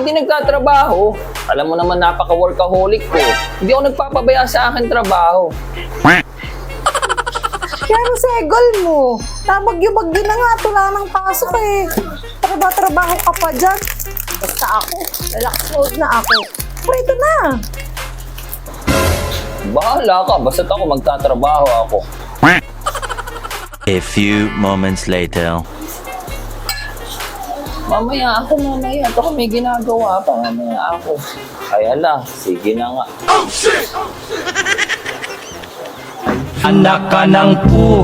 di nagtatrabaho. Alam mo naman, napaka-workaholic ko. Hindi ako nagpapabaya sa akin trabaho. Pero segol mo. Nabagyo-bagyo na nga. Wala nang pasok eh. Trabaho ka pa dyan. Basta ako. Relax mode na ako. Pwede na. Bahala ka, basta't ako magtatrabaho ako. A few moments later. Mamaya ako. Ito ko may ginagawa pa. Mamaya ako. Ay ala, sige na nga. Anak ka ng pu.